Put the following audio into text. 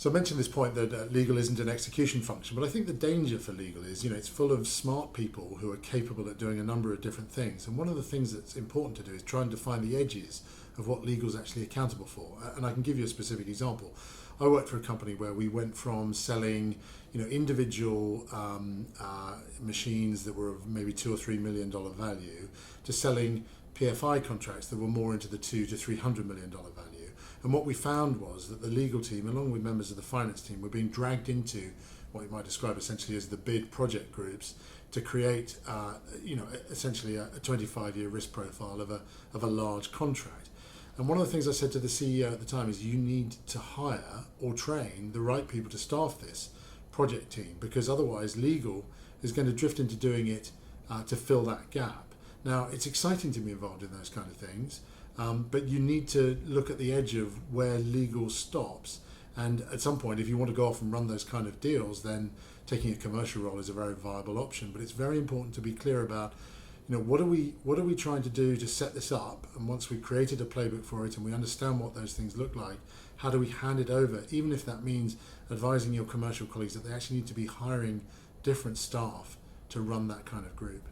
So I mentioned this point that legal isn't an execution function, but I think the danger for legal is, it's full of smart people who are capable at doing a number of different things. And one of the things that's important to do is try and define the edges of what legal is actually accountable for. And I can give you a specific example. I worked for a company where we went from selling, individual machines that were of maybe $2 or $3 million value to selling PFI contracts that were more into the $200 to $300 million value. And what we found was that the legal team, along with members of the finance team, were being dragged into what you might describe essentially as the bid project groups to create, essentially a 25-year risk profile of a large contract. And one of the things I said to the CEO at the time is you need to hire or train the right people to staff this project team, because otherwise legal is going to drift into doing it to fill that gap. Now, it's exciting to be involved in those kind of things, but you need to look at the edge of where legal stops. And at some point, if you want to go off and run those kind of deals, then taking a commercial role is a very viable option. But it's very important to be clear about, what are we trying to do to set this up? And once we've created a playbook for it and we understand what those things look like, how do we hand it over? Even if that means advising your commercial colleagues that they actually need to be hiring different staff to run that kind of group.